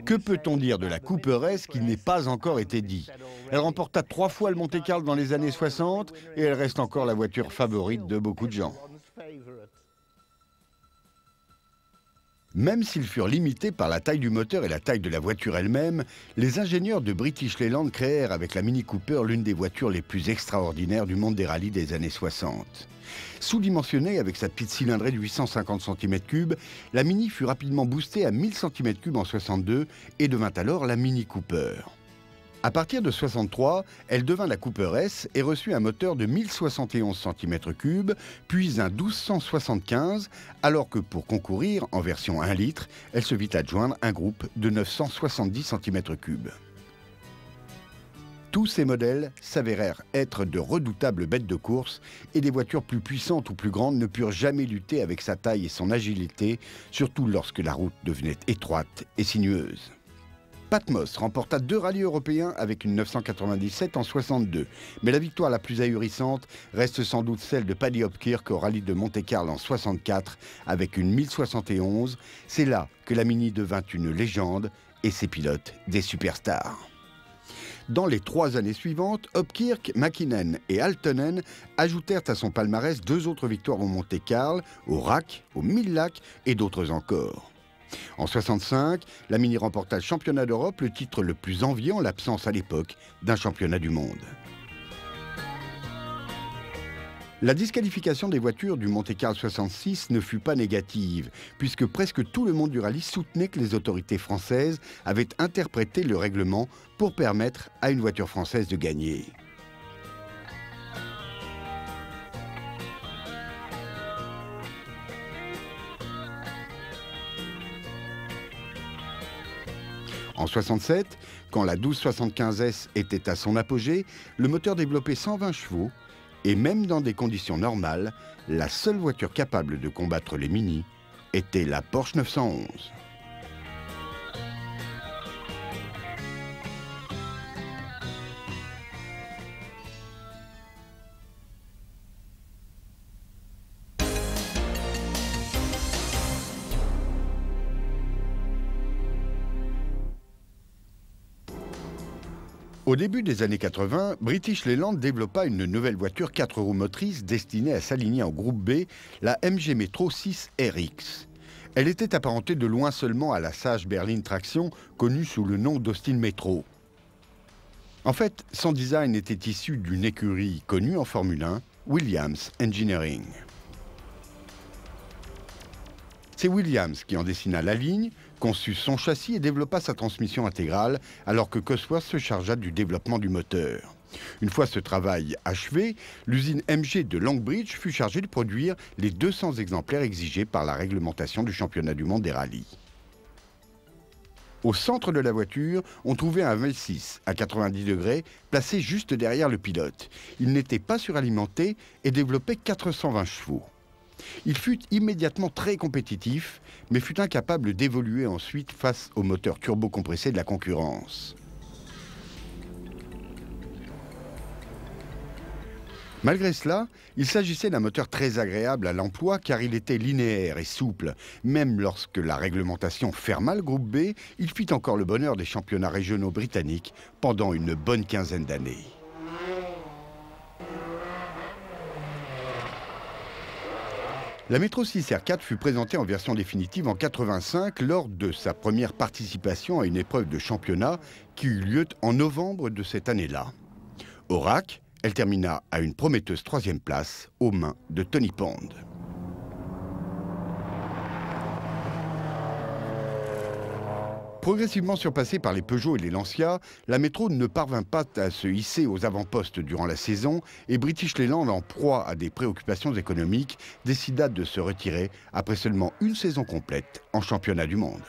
Que peut-on dire de la Cooper S qui n'est pas encore été dit? Elle remporta 3 fois le Monte-Carlo dans les années 60 et elle reste encore la voiture favorite de beaucoup de gens. Même s'ils furent limités par la taille du moteur et la taille de la voiture elle-même, les ingénieurs de British Leyland créèrent avec la Mini Cooper l'une des voitures les plus extraordinaires du monde des rallyes des années 60. Sous-dimensionnée avec sa petite cylindrée de 850 cm3, la Mini fut rapidement boostée à 1000 cm3 en 62 et devint alors la Mini Cooper. À partir de 63, elle devint la Cooper S et reçut un moteur de 1071 cm3, puis un 1275, alors que pour concourir en version 1 litre, elle se vit adjoindre un groupe de 970 cm3. Tous ces modèles s'avérèrent être de redoutables bêtes de course et des voitures plus puissantes ou plus grandes ne purent jamais lutter avec sa taille et son agilité, surtout lorsque la route devenait étroite et sinueuse. Patmos remporta 2 rallyes européens avec une 997 en 62, mais la victoire la plus ahurissante reste sans doute celle de Paddy Hopkirk au rallye de Monte-Carlo en 64 avec une 1071. C'est là que la Mini devint une légende et ses pilotes des superstars. Dans les 3 années suivantes, Hopkirk, Mäkinen et Aaltonen ajoutèrent à son palmarès 2 autres victoires au Monte-Carlo, au RAC, au 1000 lacs et d'autres encore. En 65, la Mini remporta le championnat d'Europe, le titre le plus envié en l'absence à l'époque d'un championnat du monde. La disqualification des voitures du Monte-Carlo 66 ne fut pas négative, puisque presque tout le monde du rallye soutenait que les autorités françaises avaient interprété le règlement pour permettre à une voiture française de gagner. En 67, quand la 1275S était à son apogée, le moteur développait 120 chevaux et même dans des conditions normales, la seule voiture capable de combattre les Mini était la Porsche 911. Au début des années 80, British Leyland développa une nouvelle voiture 4 roues motrices destinée à s'aligner en groupe B, la MG Metro 6 RX. Elle était apparentée de loin seulement à la sage berline traction, connue sous le nom d'Austin Metro. En fait, son design était issu d'une écurie connue en Formule 1, Williams Engineering. C'est Williams qui en dessina la ligne, conçut son châssis et développa sa transmission intégrale, alors que Cosworth se chargea du développement du moteur. Une fois ce travail achevé, l'usine MG de Longbridge fut chargée de produire les 200 exemplaires exigés par la réglementation du championnat du monde des rallyes. Au centre de la voiture, on trouvait un V6 à 90 degrés, placé juste derrière le pilote. Il n'était pas suralimenté et développait 420 chevaux. Il fut immédiatement très compétitif, mais fut incapable d'évoluer ensuite face aux moteurs turbocompressés de la concurrence. Malgré cela, il s'agissait d'un moteur très agréable à l'emploi car il était linéaire et souple. Même lorsque la réglementation ferma le groupe B, il fit encore le bonheur des championnats régionaux britanniques pendant une bonne quinzaine d'années. La Metro 6 R4 fut présentée en version définitive en 85 lors de sa première participation à une épreuve de championnat qui eut lieu en novembre de cette année-là. Au RAC, elle termina à une prometteuse 3e place aux mains de Tony Pond. Progressivement surpassée par les Peugeot et les Lancia, la Metro ne parvint pas à se hisser aux avant-postes durant la saison et British Leyland, en proie à des préoccupations économiques, décida de se retirer après seulement une saison complète en championnat du monde.